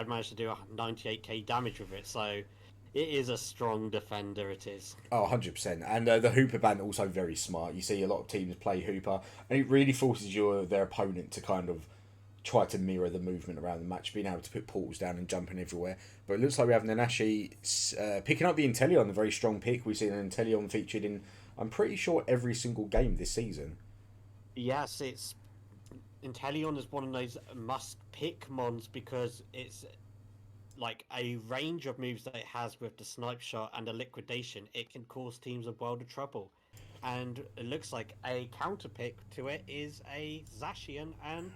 I managed to do 98k damage with it. So it is a strong defender. It is. Oh, 100%. And the Hooper ban also very smart. You see a lot of teams play Hooper, and it really forces their opponent to kind of try to mirror the movement around the match, being able to put portals down and jumping everywhere. But it looks like we have Nanashi picking up the Inteleon, a very strong pick. We've seen an Inteleon featured in, I'm pretty sure, every single game this season. Yes, it's Inteleon is one of those must pick mons because it's like a range of moves that it has with the snipe shot and the liquidation. It can cause teams a world of trouble. And it looks like a counter pick to it is a Zacian and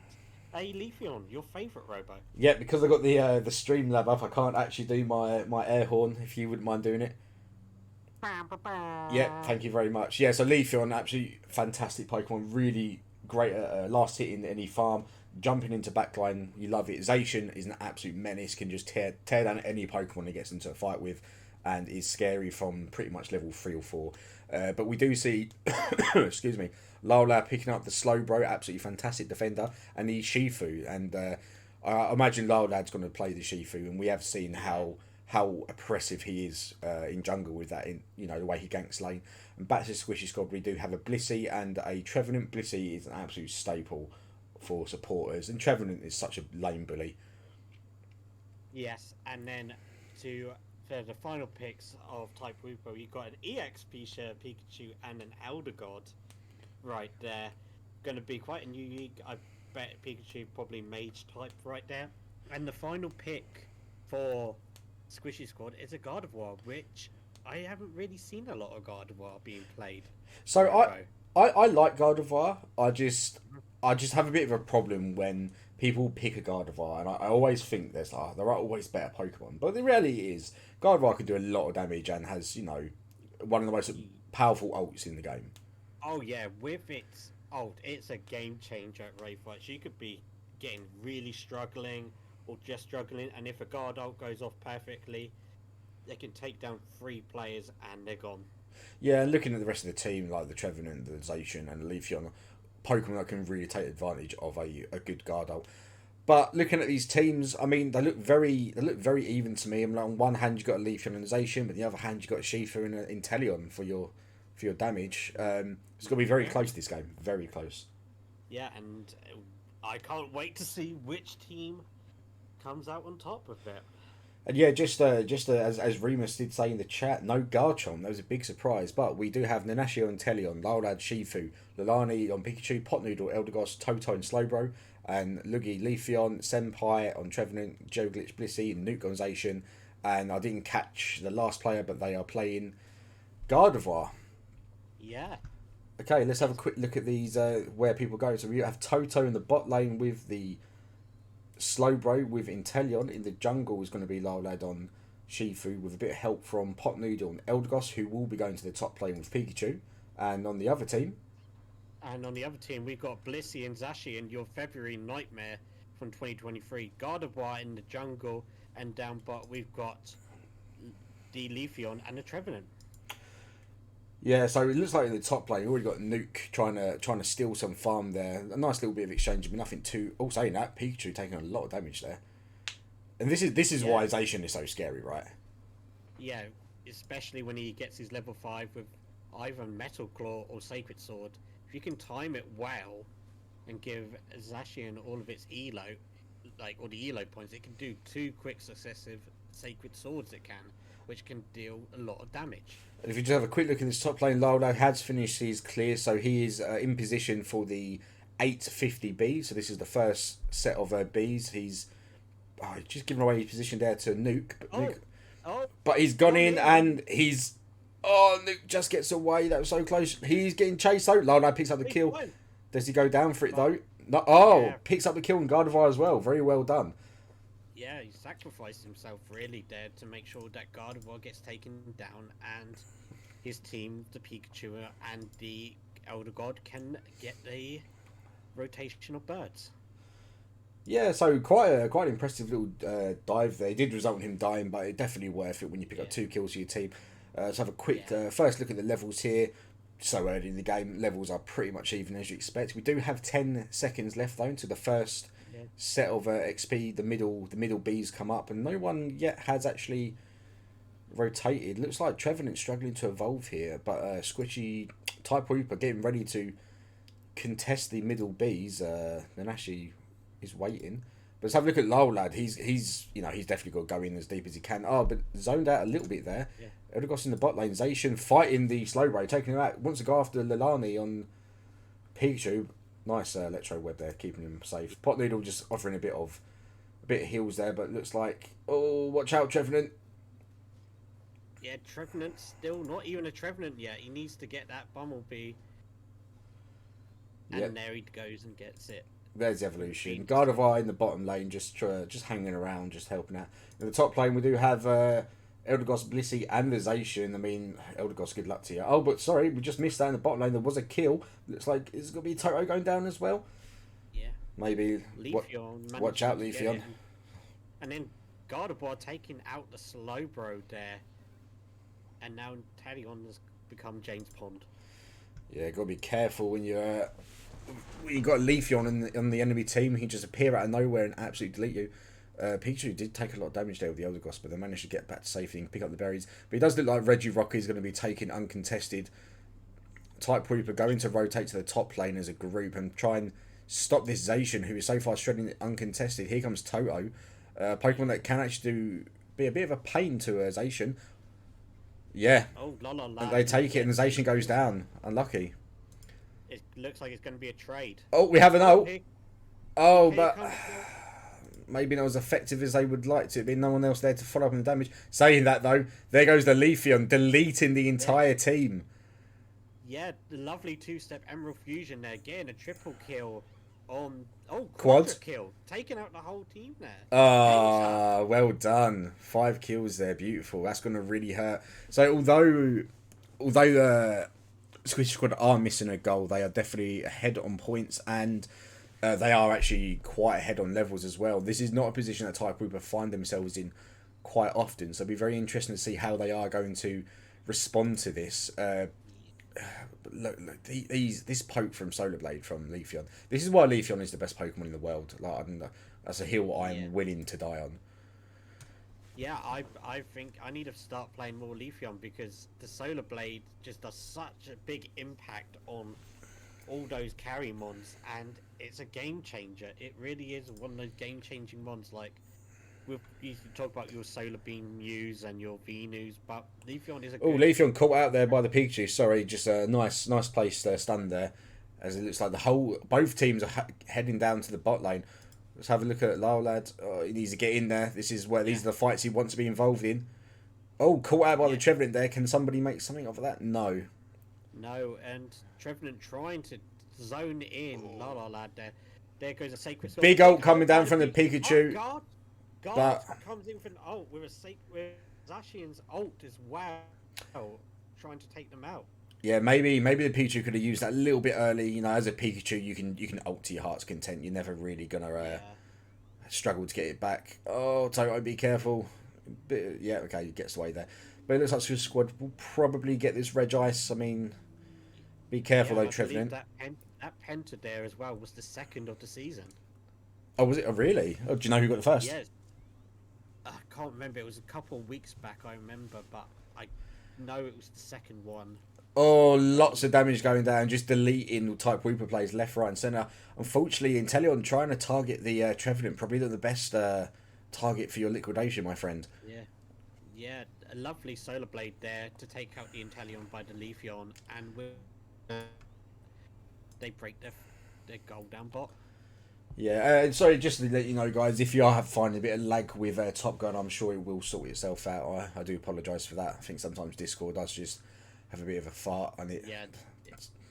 a Leafeon, your favourite robo. Yeah, because I got the Streamlab up, I can't actually do my air horn. If you wouldn't mind doing it. Yeah, thank you very much. Yeah, so Leafeon, absolutely fantastic Pokemon. Really great at last hit in any farm. Jumping into backline, you love it. Zacian is an absolute menace, can just tear down any Pokemon he gets into a fight with, and is scary from pretty much level 3 or 4. But we do see, excuse me, Lola picking up the Slowbro, absolutely fantastic defender, and the Shifu. And I imagine Lola's going to play the Shifu, and we have seen how oppressive he is in jungle with that, in the way he ganks lane. And back to the Squishy Squad, we do have a Blissey and a Trevenant. Blissey is an absolute staple for supporters, and Trevenant is such a lame bully. Yes, and then to for the final picks of Type Wooper, you've got an EXP share Pikachu and an Elder God right there. Going to be quite a new league. I bet Pikachu probably Mage type right there. And the final pick for Squishy Squad is a Gardevoir, which I haven't really seen a lot of Gardevoir being played. So I like Gardevoir. I just have a bit of a problem when people pick a Gardevoir, and I always think there are always better Pokemon. But the reality is, Gardevoir can do a lot of damage and has one of the most powerful ults in the game. Oh yeah, with its ult, it's a game changer at Rave Fights. You could be getting really struggling or just struggling, and if a guard ult goes off perfectly, they can take down 3 players and they're gone. Yeah, and looking at the rest of the team, like the Trevenant, the Zacian, and the Leafeon, Pokemon that can really take advantage of a good guard ult. But looking at these teams, I mean, they look very even to me. I mean, on one hand, you've got a Leafeon and a Zacian, but on the other hand, you've got a Shifu and an Inteleon for your damage. It's going to be very close this game, very close. Yeah, and I can't wait to see which team comes out on top of it. And yeah, as Remus did say in the chat, no Garchomp. That was a big surprise. But we do have Nanashi on Teleon, Loudad, Shifu, Lalani on Pikachu, Potnoodle, Eldegoss, Toto and Slowbro, and Lugi, Leafeon, Senpai on Trevenant, Joe Glitch, Blissey, Nuke on Zacian. And I didn't catch the last player, but they are playing Gardevoir. Yeah. Okay, let's have a quick look at these where people go. So we have Toto in the bot lane with the Slowbro with Inteleon. In the jungle is going to be Loudad on Shifu with a bit of help from Potnoodle and Eldegoss, who will be going to the top lane with Pikachu. And on the other team, we've got Blissey and Zashi and your February Nightmare from 2023. Gardevoir in the jungle, and down bot we've got the Leafeon and the Trevenant. yeah, so it looks like in the top lane, you already got Nuke trying to steal some farm there. A nice little bit of exchange, but nothing too. Also, saying that, Pikachu taking a lot of damage there. And this is why Zacian is so scary, right? Yeah, especially when he gets his level 5 with either Metal Claw or Sacred Sword. If you can time it well and give Zacian all of its elo, like all the elo points, it can do 2 quick successive Sacred Swords which can deal a lot of damage. And if you just have a quick look at this top lane, Lolo has finished his clear, so he is in position for the 850 B. So this is the first set of Bs. He's just given away his position there to Nuke. But he's gone in and he's... Oh, Nuke just gets away. That was so close. He's getting chased out. Lolo picks up the kill. Does he go down for it though? No. Picks up the kill and Gardevoir as well. Very well done. Yeah, he sacrificed himself really there to make sure that Gardevoir gets taken down and his team, the Pikachu and the Elder God, can get the rotation of birds. Yeah, so quite an impressive little dive there. It did result in him dying, but it's definitely worth it when you pick up 2 kills for your team. Let's have a quick first look at the levels here. So early in the game, levels are pretty much even as you expect. We do have 10 seconds left though to the first Yeah. set of XP. The middle Bs come up, and no one yet has actually rotated. Looks like Trevenant's struggling to evolve here, but Squishy Type Wooper getting ready to contest the middle Bs. Then actually is waiting. But let's have a look at Lowell Lad. He's he's definitely got to go in as deep as he can. Oh, but zoned out a little bit there. Yeah. Eldegoss in the bot lane. Zation fighting the Slowbro, taking him out. Wants to go after Lilani on Pikachu. Nice electro web there, keeping him safe. Pot Noodle just offering a bit of heals there, but looks like, oh, watch out, Trevenant. Yeah, Trevenant's still not even a Trevenant yet. He needs to get that Bumblebee. And there he goes and gets it. There's the evolution. Gardevoir in the bottom lane, just hanging around, just helping out. In the top lane, we do have Eldegoss, Blissey, and the Zacian. I mean, Eldegoss, good luck to you. Oh, but sorry, we just missed that in the bottom lane. There was a kill. Looks like it's going to be Toto going down as well. Yeah. Maybe. Leafeon. Watch out, Leafeon. And then Gardevoir taking out the Slowbro there. And now Talion has become James Pond. Yeah, got to be careful when you're... you got Leafeon on the enemy team. He can just appear out of nowhere and absolutely delete you. Pikachu did take a lot of damage there with the Eldegoss, but they managed to get back to safety and pick up the berries. But it does look like Regirock is going to be taken uncontested. Type Wooper going to rotate to the top lane as a group and try and stop this Zacian, who is so far shredding it uncontested. Here comes Toto, Pokemon that can actually be a bit of a pain to Zacian. Yeah, and they take it and the Zacian goes down. Unlucky. It looks like it's going to be a trade. Oh, we have an ult. Oh, but maybe not as effective as they would like to. There'd be no one else there to follow up on the damage. Saying that, though, there goes the Leafeon, deleting the entire team. Yeah, the lovely two-step Emerald Fusion there. Getting a triple kill on... Oh, quad kill. Taking out the whole team there. Ah, well done. 5 kills there. Beautiful. That's going to really hurt. So, although the Squishy Squad are missing a goal, they are definitely ahead on points, and they are actually quite ahead on levels as well. This is not a position that Type Wooper find themselves in quite often, so it'll be very interesting to see how they are going to respond to this. Look, this poke from Solar Blade from Leafeon. This is why Leafeon is the best Pokemon in the world. Like, that's a hill I'm willing to die on. Yeah, I think I need to start playing more Leafeon because the Solar Blade just does such a big impact on all those carry mons, and it's a game changer. It really is one of those game changing mons. Like, you used to talk about your Solar Beam Mews and your Venus, but Leafeon is a good... Oh, Leafeon caught out there by the Pikachu. Sorry, just a nice place stunned there, as it looks like both teams are heading down to the bot lane. Let's have a look at Lyle Lad. Oh, he needs to get in there. These are the fights he wants to be involved in. Oh, caught out by the Trevenant there. Can somebody make something of that? No. No, and Trevenant trying to zone in Lyle Lad there. There goes a Sacred Sword. Big ult coming down from the Pikachu. Oh, God comes in for an ult with Zacian's ult as well, trying to take them out. Yeah, maybe the Pikachu could have used that a little bit early. You know, as a Pikachu, you can ult to your heart's content. You're never really gonna struggle to get it back. Oh, Toto, be careful. Yeah, okay, he gets away there. But it looks like the squad will probably get this Regice. I mean, be careful though, Trevenant. That Penta there as well was the second of the season. Oh, was it? Oh, really? Oh, do you know who got the first? Yes. I can't remember. It was a couple of weeks back, I remember, but I know it was the second one. Oh, lots of damage going down, just deleting Type Wooper plays left, right, and centre. Unfortunately, Inteleon trying to target the Trevenant, probably not the best target for your liquidation, my friend. Yeah, a lovely Solar Blade there to take out the Inteleon by the Leafeon, and they break their goal down bot. Yeah, sorry, just to let you know, guys, if you are finding a bit of lag with Top Gun, I'm sure it will sort itself out. I do apologise for that. I think sometimes Discord does just have a bit of a fart, and it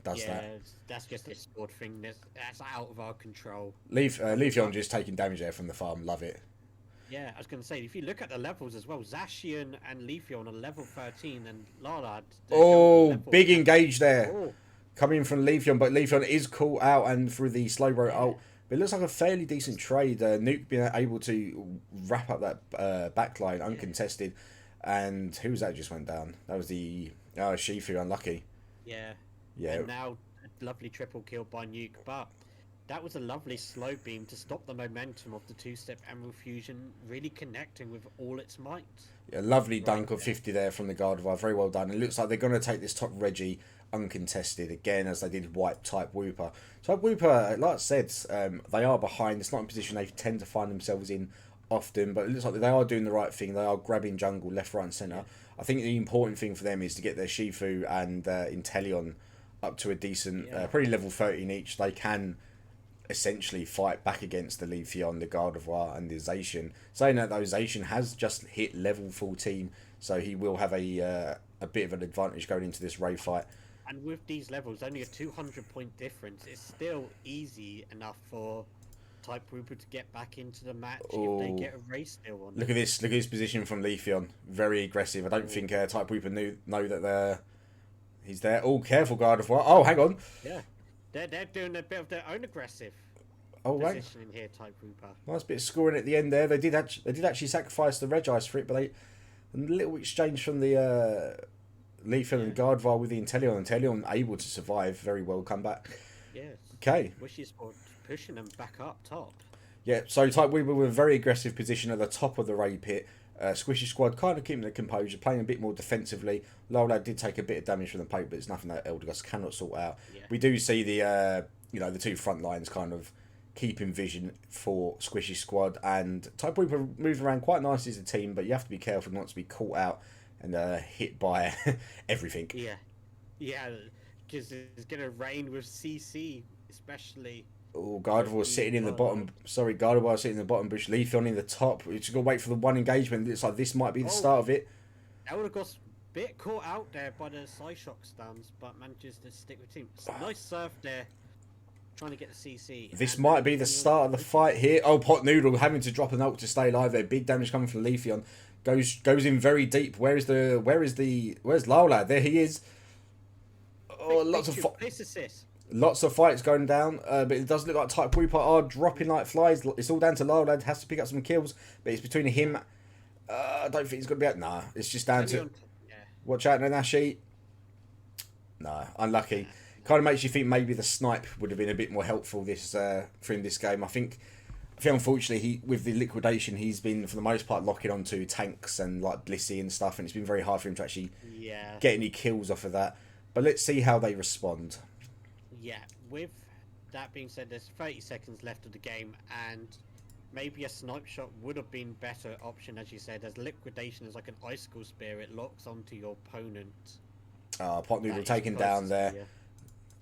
does that. Yeah, that's just a Discord thing. That's out of our control. Leafeon just taking damage there from the farm. Love it. Yeah, I was going to say, if you look at the levels as well, Zacian and Leafeon are level 13, and Larlard... Oh, big engage there. Oh. Coming from Leafeon, but Leafeon is caught out and through the Slowbro ult. But it looks like a fairly decent trade. Nuke being able to wrap up that backline uncontested. And who was that just went down? That was the Shifu, unlucky. Yeah. And now a lovely triple kill by Nuke. But that was a lovely slow beam to stop the momentum of the two-step Emerald Fusion really connecting with all its might. A lovely Right dunk of there. 50 there from the Gardevoir. Very well done. It looks like they're going to take this top Reggie uncontested again, as they did wipe type Wooper. Type Wooper, like I said, they are behind. It's not a position they tend to find themselves in often, but it looks like they are doing the right thing. They are grabbing jungle left, right, and centre. I think the important thing for them is to get their Shifu and Inteleon up to a decent, probably level 13 each. They can essentially fight back against the Leafeon, the Gardevoir, and the Zacian. Saying that, though, Zacian has just hit level 14, so he will have a bit of an advantage going into this Ray fight. And with these levels, only a 200-point difference, it's still easy enough for Type Wooper to get back into the match if they get a race still on. Look at this! Look at his position from Leafeon. Very aggressive. I don't think Type Wooper know that he's there. Oh, careful, Gardevoir. Oh, hang on. Yeah, they're doing a bit of their own aggressive positioning here, Type Wooper. Nice bit of scoring at the end there. They did actually sacrifice the Regice for it, but a little exchange from the Leafeon and Gardevoir with the Inteleon. Inteleon able to survive very well. Come back. Yes. Okay. Wishes for pushing them back up top. Yeah, so Type Weaver with a very aggressive position at the top of the Ray pit. Squishy Squad kind of keeping the composure, playing a bit more defensively. Lola did take a bit of damage from the poke, but it's nothing that Eldegoss cannot sort out. Yeah. We do see the the two front lines kind of keeping vision for Squishy Squad, and Type Weaver moving around quite nicely as a team, but you have to be careful not to be caught out and hit by everything. Yeah, because it's going to rain with CC, especially. Oh, Gardevoir sitting in the bottom. Sorry, Gardevoir sitting in the bottom bush. Leafeon in the top. We just got to wait for the one engagement. It's like this might be the start of it. Eldegoss a bit caught out there by the Psyshock stands, but manages to stick with team. Nice surf there, trying to get the CC. This might be the start of the fight here. Oh, Pot Noodle having to drop an ult to stay alive there. Big damage coming from Leafeon. Goes in very deep. Where's Laulad? There he is. Oh, lots of fights going down, but it does look like Type Wooper are dropping like flies. It's all down to Laulad. Has to pick up some kills, but it's between him. I don't think he's going to be out. Nah, it's just down to... Watch out, Nanashi. Nah, unlucky. Kind of makes you think maybe the snipe would have been a bit more helpful for him this game. I think unfortunately, with the liquidation, he's been, for the most part, locking onto tanks and like Blissey and stuff, and it's been very hard for him to actually get any kills off of that. But let's see how they respond. Yeah, with that being said, there's 30 seconds left of the game, and maybe a snipe shot would have been better option, as you said, as liquidation is like an icicle spear. It locks onto your opponent. Pot Noodle taken down there.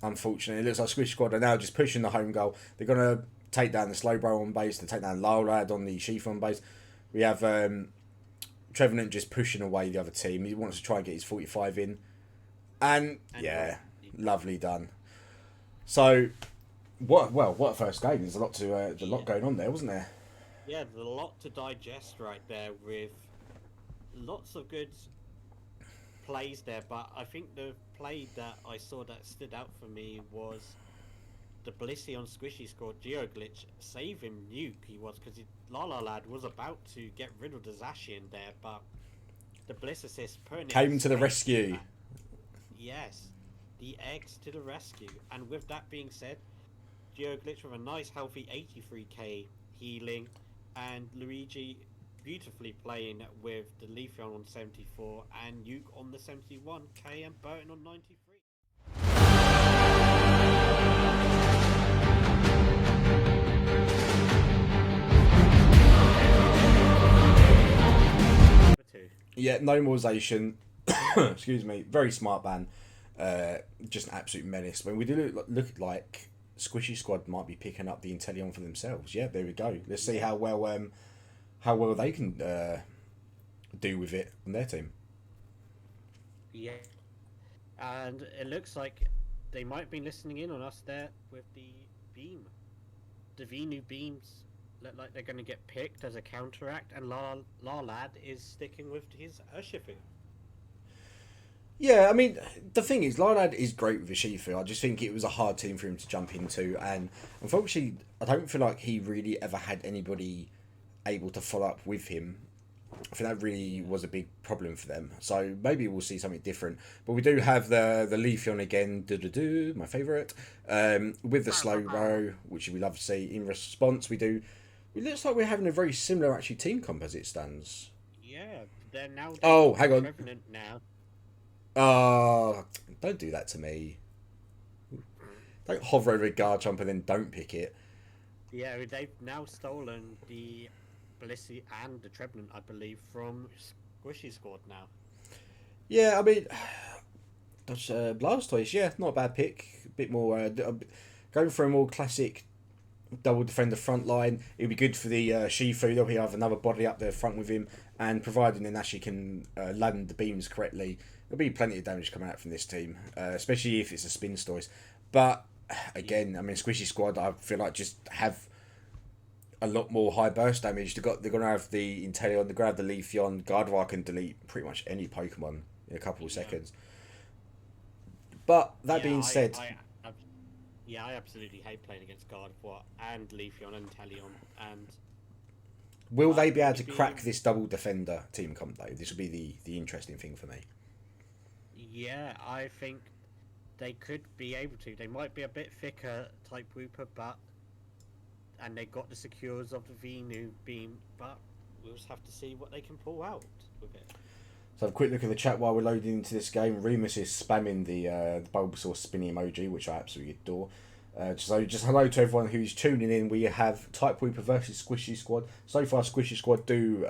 Unfortunately, it looks like Squish Squad are now just pushing the home goal. They're going to take down the Slowbro on base, to take down Laulad on the Sheaf on base. We have Trevenant just pushing away the other team. He wants to try and get his 45 in. And yeah, lovely done. So, what a first game. There's a lot going on there, wasn't there? Yeah, there's a lot to digest right there, with lots of good plays there. But I think the play that I saw that stood out for me was the Blissey on Squishy scored Geo Glitch, saving Nuke. He was, because Laulad was about to get rid of the Zacian there, but the Bliss assist came to the rescue. Yes, the eggs to the rescue. And with that being said, Geo Glitch with a nice healthy 83k healing, and Luigi beautifully playing with the Leafeon on 74 and Nuke on the 71k and Burton on 93. Yeah, no more Zacian. Excuse me. Very smart ban. Just an absolute menace. When we do look like Squishy Squad might be picking up the Inteleon for themselves. Yeah, there we go. Let's see how well they can do with it on their team. Yeah, and it looks like they might be listening in on us there with the beam. The Venu beams look like they're going to get picked as a counteract, and Laulad is sticking with his Urshifu. Yeah, I mean, the thing is, Laulad is great with Urshifu. I just think it was a hard team for him to jump into, and unfortunately, I don't feel like he really ever had anybody able to follow up with him. I think that really was a big problem for them. So maybe we'll see something different. But we do have the Leafeon again, my favourite, with the Slowbro, which we love to see. In response, we do. It looks like we're having a very similar actually team comp as it stands. Yeah, they're now. Oh, hang on. Trevenant now. Don't do that to me. Don't hover over a Garchomp and then don't pick it. Yeah, they've now stolen the Blissey and the Trevenant, I believe, from Squishy Squad now. Yeah, I mean, Blastoise, yeah, not a bad pick. A bit more, going for a more classic double defender front line. It'd be good for the Shifu. There'll be have another body up there front with him, and providing Nashi can land the beams correctly, there'll be plenty of damage coming out from this team, especially if it's a spin stories. But again, I mean, Squishy Squad, I feel like just have a lot more high burst damage. They're going to have the Inteleon, they're going to have the Leafeon. Gardevoir can delete pretty much any Pokemon in a couple of seconds. But that being said... I absolutely hate playing against Gardevoir and Leafeon and Inteleon. And will they be able to crack this double defender team comp though? This will be the interesting thing for me. Yeah, I think they could be able to. They might be a bit thicker type Wooper, and they got the secures of the Venu beam, but we'll just have to see what they can pull out with it. So have a quick look at the chat while we're loading into this game. Remus is spamming the Bulbasaur spinning emoji, which I absolutely adore. So just hello to everyone who's tuning in. We have Type Wooper versus Squishy Squad. So far, Squishy Squad do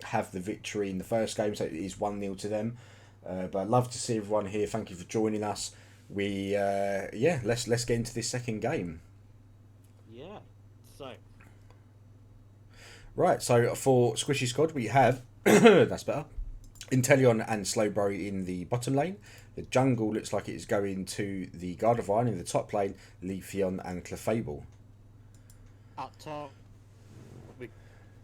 have the victory in the first game, so it is 1-0 to them. But I'd love to see everyone here. Thank you for joining us. Let's get into this second game. Yeah. So. Right. So for Squishy Squad, we have that's better. Inteleon and Slowbro in the bottom lane. The jungle looks like it is going to the Gardevoir. In the top lane, Leafeon and Clefable. Up top, we've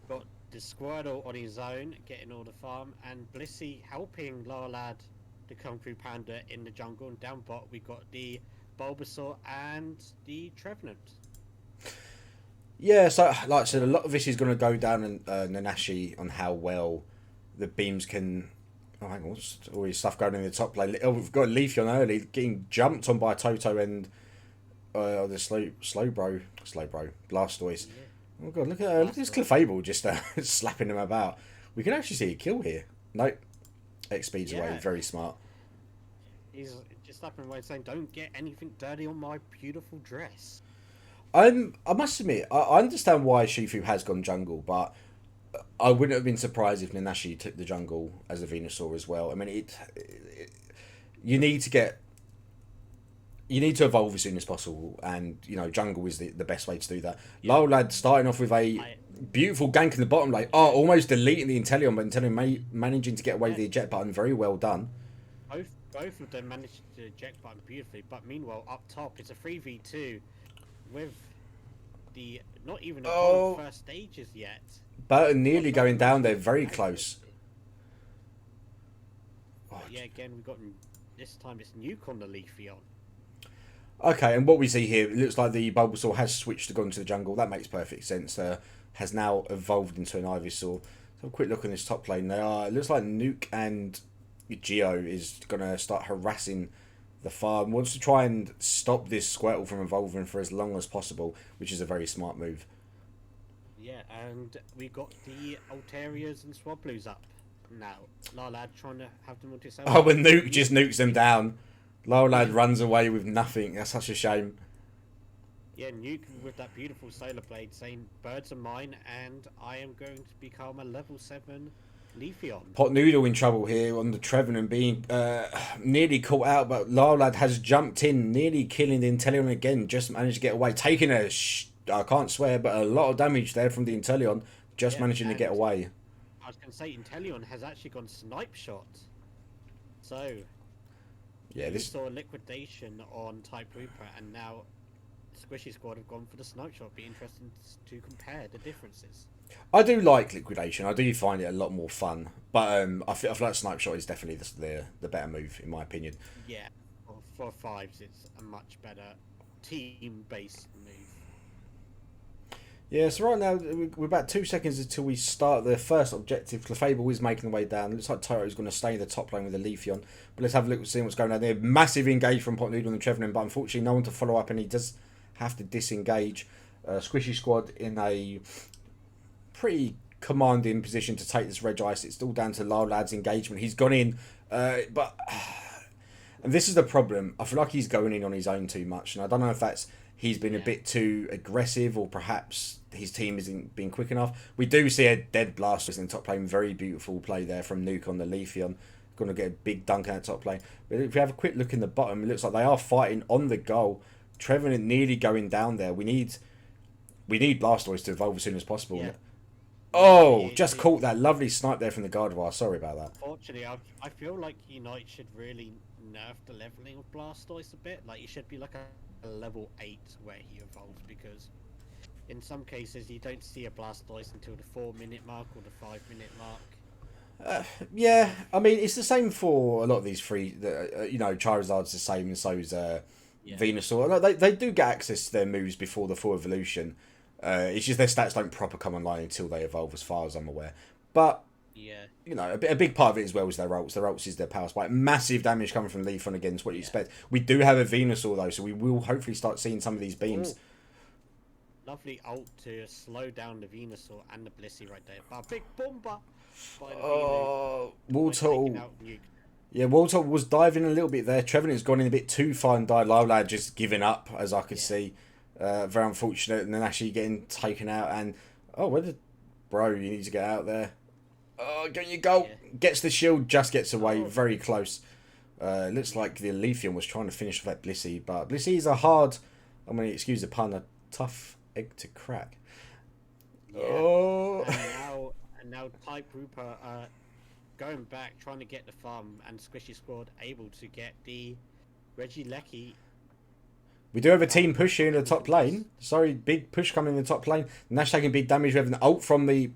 got the Squirtle on his own, getting all the farm, and Blissey helping Larlad, the Kung Fu Panda, in the jungle. And down bot, we got the Bulbasaur and the Trevenant. Yeah, so like I said, a lot of this is going to go down in Nanashi on how well the beams can... Oh, hang on, all this stuff going in the top lane. Oh, we've got Leafeon early, getting jumped on by Toto and the Slowbro, Blastoise. Yeah. Oh god, look at this Clefable just slapping them about. We can actually see a kill here. Nope, X speeds away, very smart. He's just slapping away saying, "Don't get anything dirty on my beautiful dress." I must admit, I understand why Shifu has gone jungle, but I wouldn't have been surprised if Nanashi took the jungle as a Venusaur as well. I mean, you need to evolve as soon as possible, and jungle is the best way to do that. Yeah. Larlad starting off with a beautiful gank in the bottom lane. Oh, almost deleting the Inteleon, but Inteleon managing to get away with the eject button. Very well done. Both of them managed to eject button beautifully, but meanwhile up top it's a 3v2 with the not even the first stages yet. Burton nearly going down there, very close. Yeah, again, we've got this time it's Nuke on the Leafeon. Okay, and what we see here, it looks like the Bulbasaur has switched to go into the jungle. That makes perfect sense. Has now evolved into an Ivysaur. So have a quick look on this top lane. It looks like Nuke and Geo is going to start harassing the farm. Wants to try and stop this Squirtle from evolving for as long as possible, which is a very smart move. Yeah, and we got the Altarias and Swablues up now. Larlad trying to have them all to himself. Oh, and Nuke just nukes them down. Larlad runs away with nothing. That's such a shame. Yeah, Nuke with that beautiful Solar Blade saying, "Birds are mine, and I am going to become a level 7 Leafeon." Pot Noodle in trouble here on the Trevenant being nearly caught out, but Larlad has jumped in, nearly killing the Inteleon again. Just managed to get away, taking I can't swear, but a lot of damage there from the Inteleon, just managing to get away. I was going to say, Inteleon has actually gone Snipe Shot. So, yeah, this saw a liquidation on Type Wooper, and now Squishy Squad have gone for the Snipe Shot. Be interesting to compare the differences. I do like liquidation. I do find it a lot more fun, but I feel like Snipe Shot is definitely the better move in my opinion. Yeah, for fives, it's a much better team-based move. Yeah, so right now we're about 2 seconds until we start the first objective. Clefable is making the way down. Looks like Toto's going to stay in the top lane with the Leafeon. But let's have a look and see what's going on there. Massive engage from Potnoodle and Trevenant, but unfortunately no one to follow up, and he does have to disengage. Squishy Squad in a pretty commanding position to take this Reg Ice. It's all down to Lyle Lad's engagement. He's gone in, but and this is the problem. I feel like he's going in on his own too much, and I don't know if that's he's been a bit too aggressive or perhaps his team isn't being quick enough. We do see a dead Blastoise in the top lane. Very beautiful play there from Nuke on the Leafeon. Going to get a big dunk out top lane. But if we have a quick look in the bottom, it looks like they are fighting on the goal. Trevenant nearly going down there. We need Blastoise to evolve as soon as possible. Yeah. Oh, just caught that lovely snipe there from the Gardevoir. Sorry about that. Unfortunately, I feel like Unite should really nerf the leveling of Blastoise a bit. Like, he should be like a level 8 where he evolves, because in some cases you don't see a Blastoise until the 4-minute mark or the 5-minute mark. Yeah, I mean, it's the same for a lot of these free. Charizard's the same, and so's Venusaur. They do get access to their moves before the full evolution. It's just their stats don't proper come online until they evolve, as far as I'm aware. But Yeah. a big part of it as well is their ults. Their ults is their power spike. Massive damage coming from Leafeon again. Is what you expect. We do have a Venusaur though, so we will hopefully start seeing some of these beams. Ooh. Lovely ult to slow down the Venusaur and the Blissey right there. But a big bomber by the Wartortle. Yeah, Wartortle was diving a little bit there. Trevenant's gone in a bit too far and died. Lowlad just giving up, as I could see. Very unfortunate, and then actually getting taken out. And bro, you need to get out there. Oh, get your goal. Yeah. Gets the shield, just gets away. Very close. Looks like the Leafeon was trying to finish that Blissey, but Blissey is excuse the pun, a tough egg to crack. Yeah. Oh. And now Type Wooper going back, trying to get the farm, and Squishy Squad able to get the Regieleki. We do have a team push here in the top lane. Sorry, big push coming in the top lane. Nash taking big damage. We have an ult from the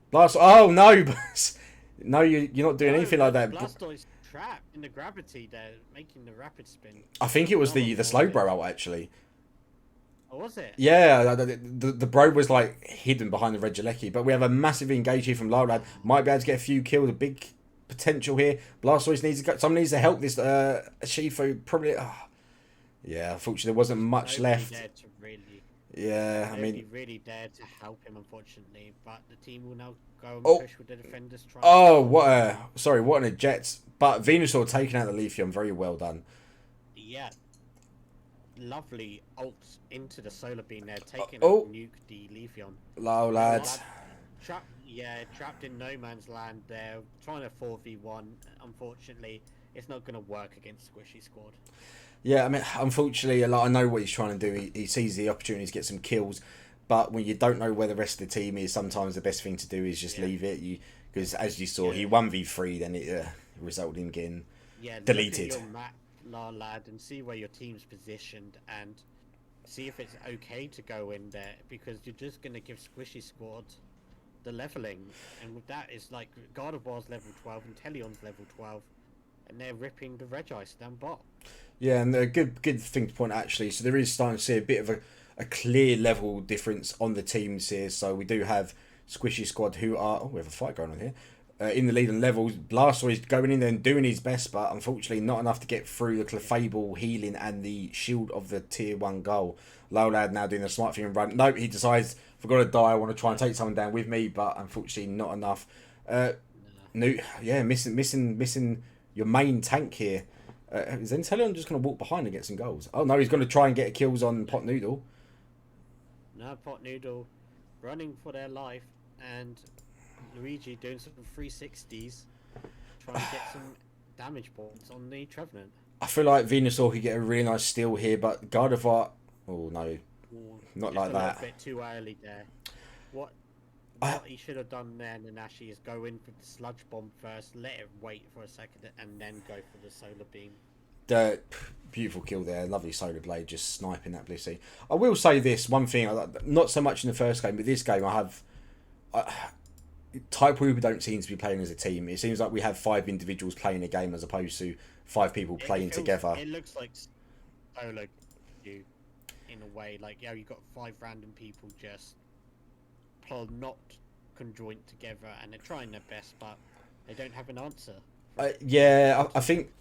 Blast. Oh no, no, you're not doing anything like that. Blastoise trapped in the gravity there, making the rapid spin. I think it was the Slowbro ult actually. Oh, was it? Yeah, the bro was like hidden behind the Regieleki, but we have a massive engage here from Lowlad. Might be able to get a few kills. A big potential here. Blastoise needs to go. Someone needs to help this Shifu. Probably. Yeah, unfortunately, there wasn't much left. Yeah, I mean, really dared to help him, unfortunately, but the team will now go and push with the defenders. What an eject! But Venusaur taking out the Leafeon, very well done. Yeah, lovely ult into the solar beam there, taking out Nuke the Leafeon. Low lads. Trapped in no man's land there, trying to 4v1. Unfortunately, it's not going to work against Squishy Squad. Yeah, I mean, unfortunately, I know what he's trying to do. He sees the opportunity to get some kills, but when you don't know where the rest of the team is, sometimes the best thing to do is just leave it. Because as you saw, he 1v3, then it resulted in getting deleted. Look at your map, lad, and see where your team's positioned, and see if it's okay to go in there, because you're just going to give Squishy Squad the leveling, and with that is like Gardevoir's level 12 and Teleon's level 12. And they're ripping the Regice down bot. Yeah, and a good thing to point out, actually. So there is starting to see a bit of a clear level difference on the teams here. So we do have Squishy Squad who are... Oh, we have a fight going on here. In the lead on levels. Blastoise is going in there and doing his best, but unfortunately not enough to get through the Clefable healing and the shield of the tier 1 goal. Lowlad now doing the smart thing and run. Nope, he decides, if I've got to die, I want to try and take someone down with me, but unfortunately not enough. Missing your main tank here. Is Inteleon just going to walk behind and get some goals? Oh no, he's going to try and get kills on Potnoodle. No, Potnoodle running for their life, and Luigi doing some 360s, trying to get some damage points on the Trevenant. I feel like Venusaur could get a really nice steal here, but Gardevoir... Oh no, not like that. A bit too early there. What he should have done there, Nanashi, is go in for the sludge bomb first, let it wait for a second, and then go for the solar beam. The beautiful kill there, lovely solar blade, just sniping that Blissey. I will say this one thing, not so much in the first game, but this game Type Wooper don't seem to be playing as a team. It seems like we have 5 individuals playing a game as opposed to 5 people playing together. It looks like solo queue in a way, like you've got 5 random people just not conjoined together, and they're trying their best, but they don't have an answer. I think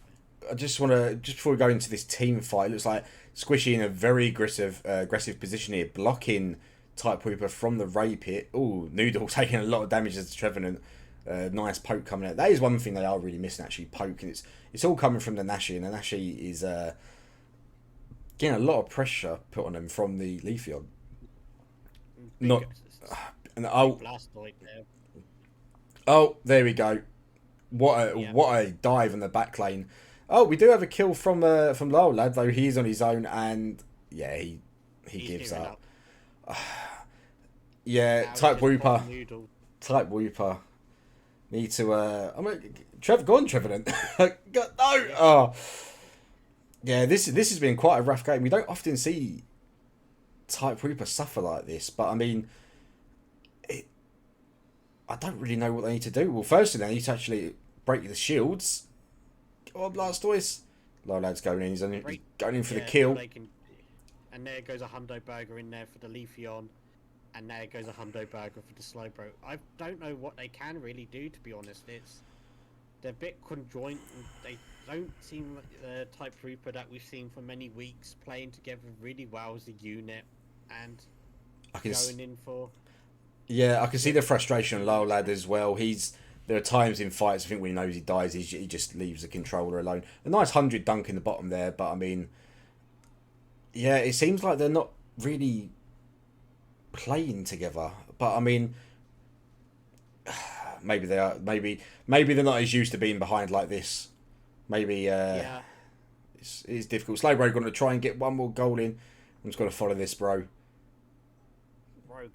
I just want to, just before we go into this team fight, it looks like Squishy in a very aggressive position here, blocking Type Wooper from the Ray Pit. Oh, Noodle taking a lot of damage as the Trevenant. Nice poke coming out. That is one thing they are really missing, actually, poke. And it's all coming from the Nashi, and the Nashi is getting a lot of pressure put on them from the Leafeon. Not... And oh, there we go. What a dive in the back lane. Oh, we do have a kill from Lyle Lad, though he's on his own, and yeah, he gives up. Yeah, Type Wooper. Type Wooper. Need to Trevor, go on, Trevenant. No. Oh. Yeah, this has been quite a rough game. We don't often see Type Wooper suffer like this, but I mean, I don't really know what they need to do. Well, firstly, they need to actually break the shields. Go on, Blastoise. Lolad's going in. He's going in for the kill. And there goes a Hundo Burger in there for the Leafeon. And there goes a Hundo Burger for the Slowbro. I don't know what they can really do, to be honest. They're a bit conjoined. And they don't seem like the Type Wooper that we've seen for many weeks, playing together really well as a unit. And going in for... Yeah, I can see the frustration on Lyle Lad as well. There are times in fights, I think when he knows he dies, he just leaves the controller alone. A nice 100 dunk in the bottom there, but I mean, yeah, it seems like they're not really playing together. But I mean, maybe they are. Maybe they're not as used to being behind like this. Maybe it's difficult. Slowbro going to try and get one more goal in. I'm just going to follow this, bro.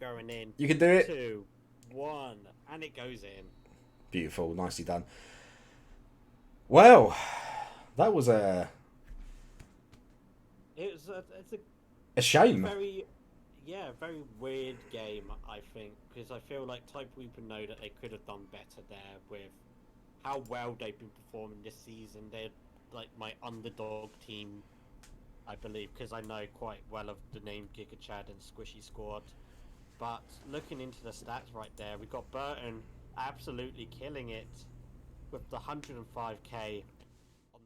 Going in. You can do it. 2, 1, and it goes in. Beautiful, nicely done. Well, that was a shame. Very weird game, I think, because I feel like Type Wooper know that they could have done better there with how well they've been performing this season. They're like my underdog team, I believe, because I know quite well of the name Giga Chad and Squishy Squad. But looking into the stats right there, we've got Burton absolutely killing it with the 105k on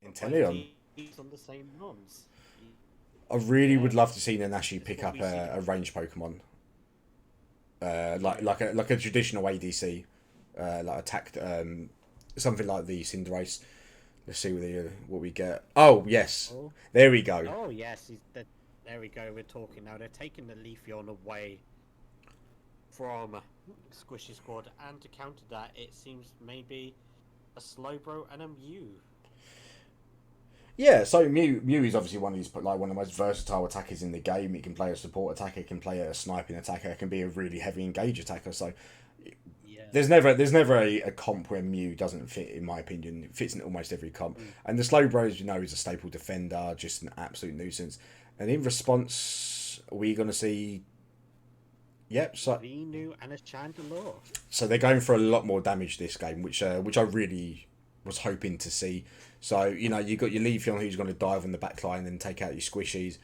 Inteleon. On the same runs. I really would love to see Nanashi pick up a ranged Pokemon, like a traditional ADC. Like attacked something like the Cinderace. Let's see what we get. Oh yes, there we go. Oh yes, there we go. We're talking now. They're taking the Leafeon away from Squishy Squad, and to counter that, it seems maybe a Slowbro and a Mew. Yeah, so Mew is obviously one of the most versatile attackers in the game. He can play a support attacker, he can play a sniping attacker, can be a really heavy engage attacker. So. There's never a comp where Mew doesn't fit, in my opinion. It fits in almost every comp. And the Slowbro, as you know, is a staple defender, just an absolute nuisance. And in response, are we going to see... Yep, so... Venu and a Chandelure. So they're going for a lot more damage this game, which I really was hoping to see. So, you know, you got your Leafeon who's going to dive on the back line and take out your Squishies.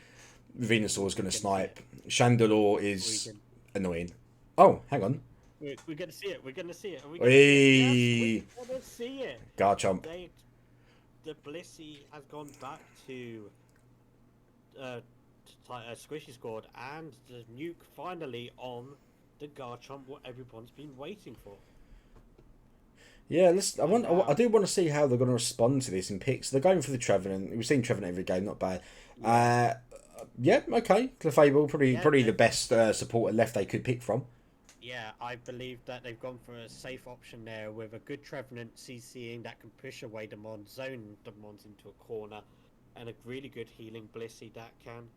Venusaur's going to snipe. Chandelure is annoying. Oh, hang on. We're going to see it. We're going to see it. We're going to see it. Garchomp. The Blissey has gone back to Squishy Squad, and the nuke finally on the Garchomp, what everyone's been waiting for. Yeah, I do want to see how they're going to respond to this in picks. They're going for the Trevenant. We've seen Trevenant every game, not bad. Yeah, okay. Clefable, probably the best supporter left they could pick from. Yeah, I believe that they've gone for a safe option there with a good Trevenant CCing that can push away the Mon, zone the Mons into a corner, and a really good healing Blissey that can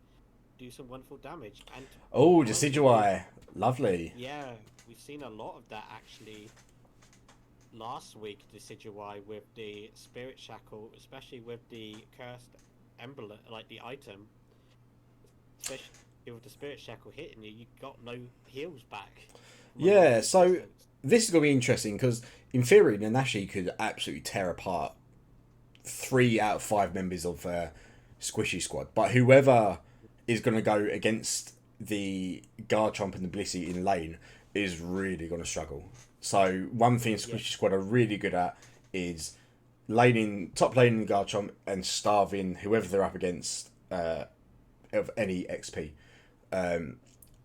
do some wonderful damage. And Decidueye, lovely. Yeah, we've seen a lot of that actually last week, Decidueye, with the Spirit Shackle, especially with the Cursed Emblem, like the item. Especially with the Spirit Shackle hitting you, you got no heals back. Yeah, so this is going to be interesting because in theory, Nanashi could absolutely tear apart 3 out of 5 members of Squishy Squad. But whoever is going to go against the Garchomp and the Blissey in lane is really going to struggle. So one thing Squishy Squad are really good at is top laning Garchomp and starving whoever they're up against of any XP.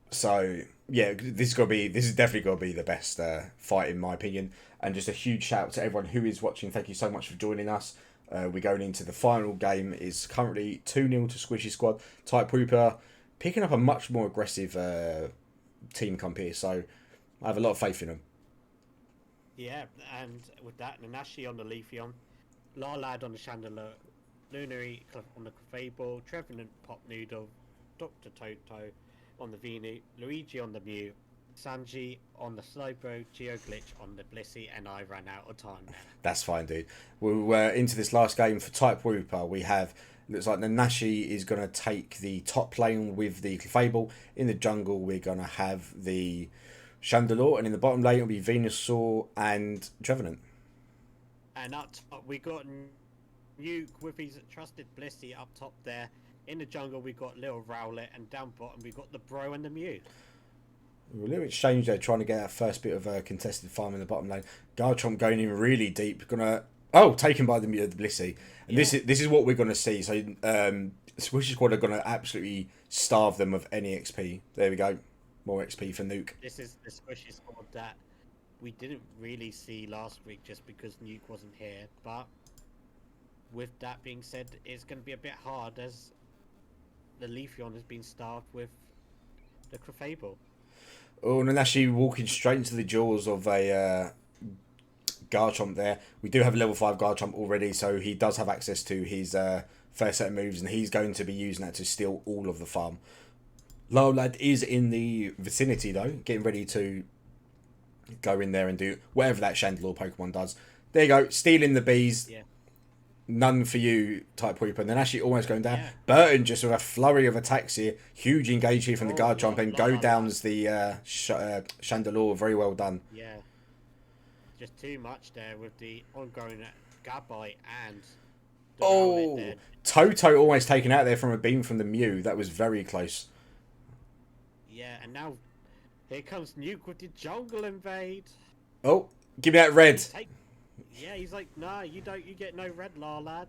So yeah, this is definitely going to be the best fight in my opinion. And just a huge shout out to everyone who is watching. Thank you so much for joining us. We're going into the final game. Is currently 2-0 to Squishy Squad. Type Wooper picking up a much more aggressive team comp here, so I have a lot of faith in them. Yeah, and with that, Nanashi on the Leafeon, Larlad on the Chandelier, Lunary on the Clefable, Trevenant Pop Noodle, Dr. Toto on the Venu, Luigi on the Mew, Sanji on the Slowbro, Geoglitch on the Blissey, and I ran out of time. That's fine, dude. We're into this last game for Type Wooper. We have, looks like Nanashi is going to take the top lane with the Clefable. In the jungle, we're going to have the Chandelure, and in the bottom lane, it'll be Venusaur and Trevenant. And up top, we got Nuke with his trusted Blissey up top there. In the jungle, we got Little Rowlet, and down bottom, we got the Bro and the Mew. A little exchange there, trying to get that first bit of a contested farm in the bottom lane. Garchomp going in really deep, taken by the Blissey. And this is what we're gonna see. So Squishy Squad are gonna absolutely starve them of any XP. There we go, more XP for Nuke. This is the Squishy Squad that we didn't really see last week just because Nuke wasn't here. But with that being said, it's gonna be a bit hard as the Leafeon has been starved with the Clefable. Oh, and actually walking straight into the jaws of a Garchomp there. We do have a level 5 Garchomp already, so he does have access to his first set of moves, and he's going to be using that to steal all of the farm. Lowlad is in the vicinity, though, getting ready to go in there and do whatever that Chandelure Pokemon does. There you go, stealing the bees. Yeah. None for you, Type Wooper. And then actually almost going down. Yeah. Burton just with a flurry of attacks here. Huge engage here from the Garchomp and go downs the Chandelure. Very well done. Yeah. Just too much there with the ongoing Gabite and the Rowlet there. Toto almost taken out there from a beam from the Mew. That was very close. Yeah, and now here comes Nuke with the Jungle Invade. Oh, give me that red. Yeah, he's like, nah, you get no red, lad.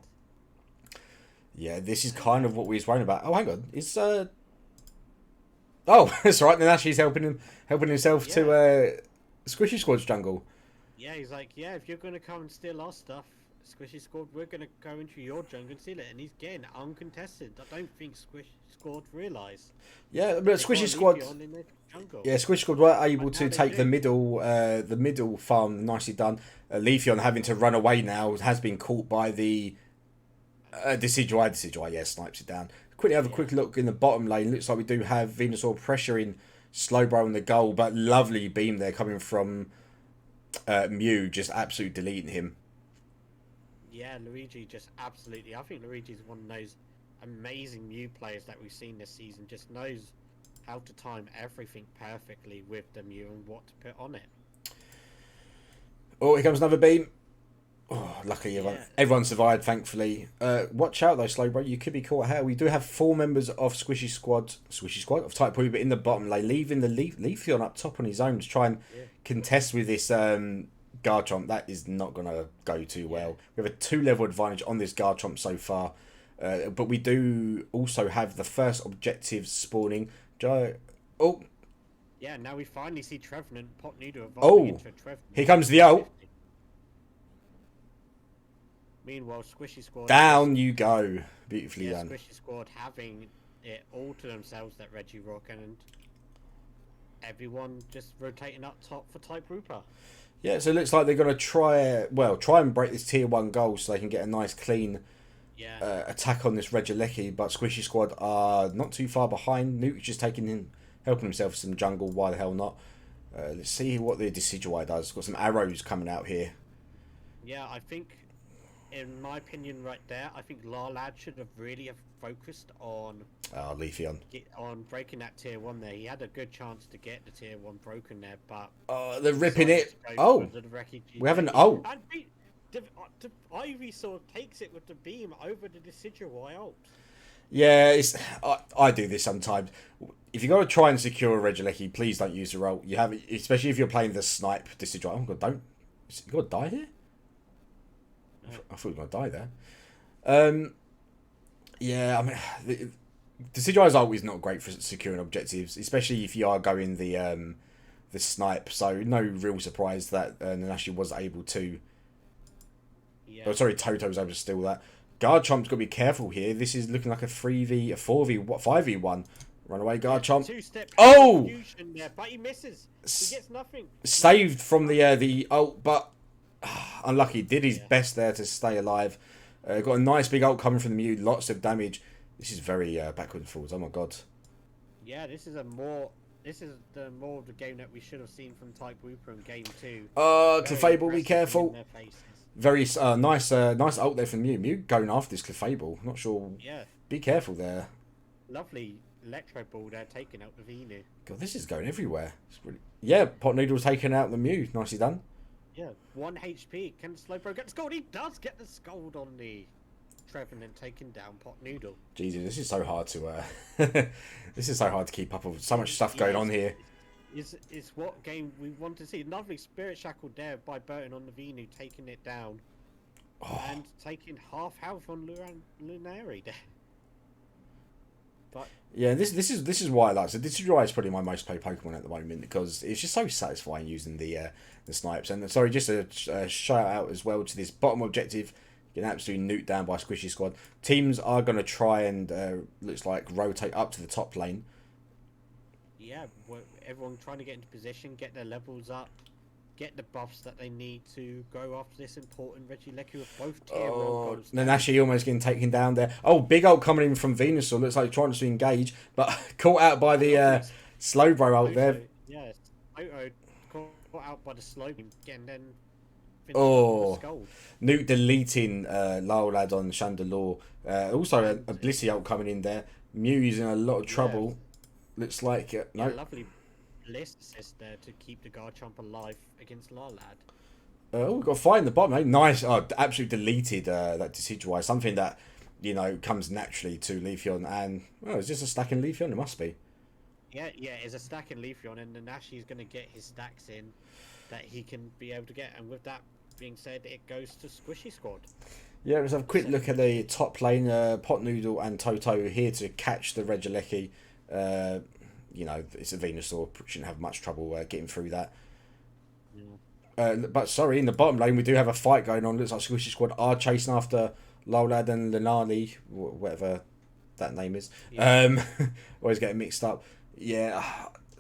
Yeah, this is kind of what we was worrying about. Oh, hang on, it's oh, that's right. Then actually, he's helping himself to Squishy Squad's jungle. Yeah, he's like, yeah, if you're gonna come and steal our stuff, Squishy Squad, we're gonna go into your jungle and steal it, and he's getting uncontested. I don't think Squishy Squad realise. Yeah, but Squishy Squad. Yeah, Squishy Squad were able to take the middle farm. Nicely done. Leafeon having to run away now has been caught by the Decidueye. Yeah, snipes it down. Quickly have a quick look in the bottom lane. Looks like we do have Venusaur pressuring Slowbro in the goal, but lovely beam there coming from Mew, just absolutely deleting him. Yeah, Luigi just absolutely. I think Luigi's one of those amazing Mew players that we've seen this season. Just knows how to time everything perfectly with the Mew and what to put on it. Oh, here comes another beam. Oh, luckily everyone survived, thankfully. Watch out though, Slowbro. You could be caught here. We do have 4 members of Squishy Squad of Type Wooper in the bottom lane, leaving the Leafeon up top on his own to try and contest with this Garchomp. That is not going to go too well. We have a 2-level advantage on this Garchomp so far. But we do also have the first objectives spawning. Yeah, now we finally see Trevenant Pot Noodle evolving into a Trevenant. Here comes the ult. Meanwhile, Squishy Squad... Down you go. Beautifully done. Squishy Squad having it all to themselves, that Regirock, and everyone just rotating up top for Type Wooper. Yeah, so it looks like they're going to try and break this tier 1 goal so they can get a nice clean attack on this Regieleki, but Squishy Squad are not too far behind. Nuke's just helping himself some jungle, why the hell not. Let's see what the Decidueye does. Got some arrows coming out here. Yeah, I think in my opinion, right there, I think Larlad should have really have focused on Leafeon. on breaking that tier 1 there. He had a good chance to get the tier 1 broken there, but They're ripping decided it. to go Oh, for the Wrecky we haven't. GW. Oh, And Ivysaur takes it with the beam over the Decidueye ult. yeah. I do this sometimes. If you got to try and secure a Regieleki, please don't use the roll. You have, especially if you're playing the snipe Decidueye. Oh god, don't. You got to die here. No. I thought you were gonna die there. Yeah, I mean, the Decidueye's ult is not great for securing objectives, especially if you are going the snipe. So no real surprise that Nanashi was able to. Yeah. Oh, sorry, Toto was able to steal that. Garchomp's got to be careful here. This is looking like a 3v, a 4v, 5v1. Run away, Garchomp. Two-step Oh! there, but he misses. He gets nothing. Saved from the ult, but unlucky. Did his best there to stay alive. Got a nice big ult coming from the Mew. Lots of damage. This is very backward and forwards. Oh my god. Yeah, this is the more of the game that we should have seen from Type Wooper in game 2. Clefable, be careful. Very nice ult there from Mew. Mew going after this Clefable. Not sure. Yeah. Be careful there. Lovely Electro Ball there, taking out the Venu. God, this is going everywhere. It's really... Yeah, Pot Noodle's taking out the Mew. Nicely done. Yeah, 1 HP. Can Slowbro get the Scold? He does get the Scold on the Trevenant, taking down Pot Noodle. Jesus, this is so hard to this is so hard to keep up with. So much stuff going on here. It's what game we want to see. Lovely Spirit Shackled there by Burton on the Venu, taking it down. Oh. And taking half health on Lunari there. But yeah, this is why I like it. So Decidueye is probably my most played Pokemon at the moment because it's just so satisfying using the snipes. And sorry, just a shout out as well to this bottom objective. Getting absolutely nuked down by Squishy Squad. Teams are going to try and looks like rotate up to the top lane. Yeah, everyone trying to get into position, get their levels up, get the buffs that they need to go after this important Regieleki with both tier 1 goals. Nanashi almost getting taken down there. Oh, big ult coming in from Venusaur. Looks like trying to engage, but caught out by the Slowbro ult there. Yeah, caught out by the Slowbro and then Nuke deleting Larlad on Chandelure. Also a Blissey ult coming in there. Mew's in a lot of trouble. Yeah. Looks like no. Yeah, lovely Bliss assist there to keep the Garchomp alive against Larlad. We've got a fight in the bottom, eh? Nice. Oh, absolutely deleted that Decidueye. Something that, comes naturally to Leafeon. And, well, it's just a stack in Leafeon. It must be. Yeah, it's a stack in Leafeon. And Nanashi's going to get his stacks in that he can be able to get. And with that being said, it goes to Squishy Squad. Yeah, let's have a quick look at the top lane. Pot Noodle and Toto here to catch the Regieleki. It's a Venusaur. Shouldn't have much trouble getting through that. Yeah. But sorry, in the bottom lane we do have a fight going on. Looks like Squishy Squad are chasing after Larlad and Lunari, whatever that name is. Yeah. Always getting mixed up. Yeah.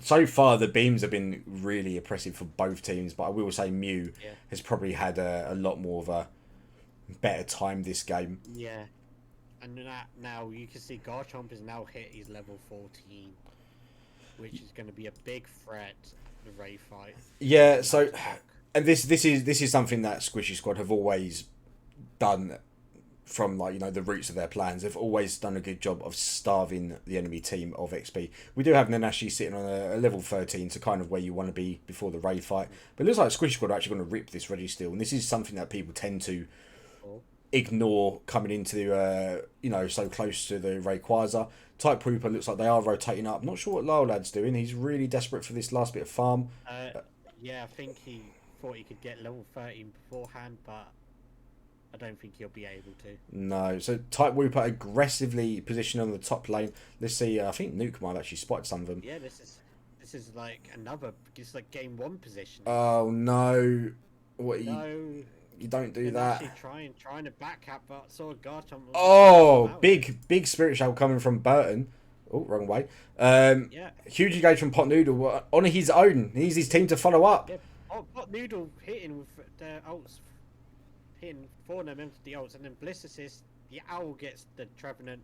So far the beams have been really oppressive for both teams, but I will say Mew has probably had a lot more of a better time this game. Yeah. And now you can see Garchomp has now hit his level 14, which is going to be a big threat to the Ray fight. Yeah, so and this is something that Squishy Squad have always done from the roots of their plans. They've always done a good job of starving the enemy team of XP. We do have Nanashi sitting on a level 13, so kind of where you want to be before the Ray fight. But it looks like Squishy Squad are actually going to rip this Registeel, and this is something that people tend to ignore coming into so close to the Rayquaza. Type Wooper looks like they are rotating up. Not sure what Larlad's doing. He's really desperate for this last bit of farm. Yeah, I think he thought he could get level 13 beforehand, but I don't think he'll be able to. No, so Type Wooper aggressively positioned on the top lane. Let's see, I think Nuke might have actually spotted some of them. Yeah, this is like it's like game 1 position. Oh no. No. You don't do that. Actually trying to back cap, but saw Garchomp. Big Spirit Shell coming from Burton. Oh, wrong way. Huge engage from Pot Noodle on his own. He needs his team to follow up. Yeah, Pot Noodle hitting with the ults, hitting 4 of them into the ults, and then Bliss assist. The Owl gets the Trevenant.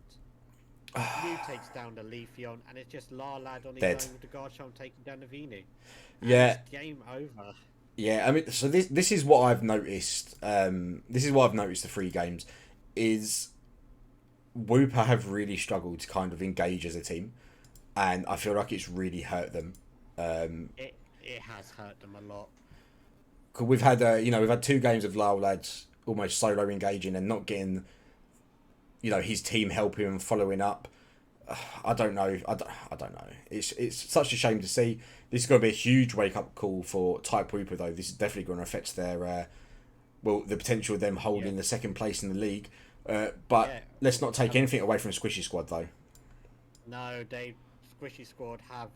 Mew takes down the Leafeon, and it's just Larlad on his own with the Garchomp taking down the Venu. Yeah. Game over. Yeah, I mean, so this is what I've noticed. This is what I've noticed. The three games is Wooper have really struggled to kind of engage as a team, and I feel like it's really hurt them. Um, It has hurt them a lot. 'Cause we've had we've had two games of Lyle lads almost solo engaging and not getting his team helping and following up. I don't know. I don't know. It's such a shame to see. This is going to be a huge wake up call for Type Wooper though. This is definitely going to affect their the potential of them holding the second place in the league. But Yeah, let's not take anything away from Squishy Squad though. no, they Squishy Squad have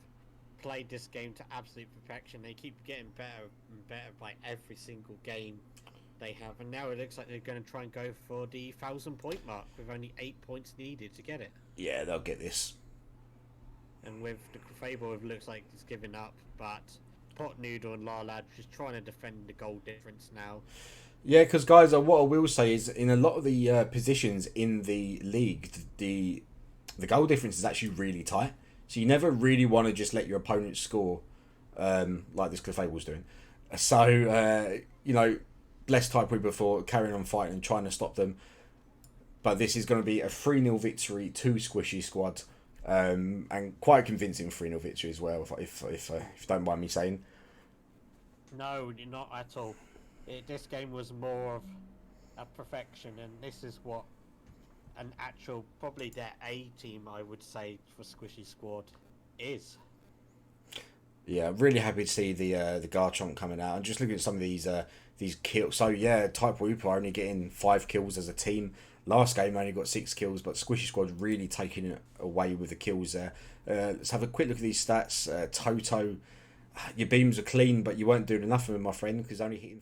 played this game to absolute perfection. They keep getting better and better by every single game they have, and now it looks like they're going to try and go for the 1,000 point mark with only 8 points needed to get it. Yeah, they'll get this. And with the Fable, it looks like it's giving up, but Pot Noodle and Larlad just trying to defend the goal difference now. Yeah, because guys, what I will say is in a lot of the positions in the league, the goal difference is actually really tight. So you never really want to just let your opponent score like this Clefable's doing. So, bless Type Wooper for carrying on fighting and trying to stop them. But this is going to be a 3-0 victory to Squishy Squad. And quite convincing 3-0 victory as well, if you don't mind me saying. No, not at all. This game was more of a perfection, and this is what an actual, probably their A team, I would say, for Squishy Squad is. Yeah, really happy to see the Garchomp coming out. And just looking at some of these kills. So yeah, Type Wooper only getting 5 kills as a team. Last game only got 6 kills, but Squishy Squad really taking it away with the kills there. Let's have a quick look at these stats. Toto, your beams are clean, but you weren't doing enough of them, my friend, because only hitting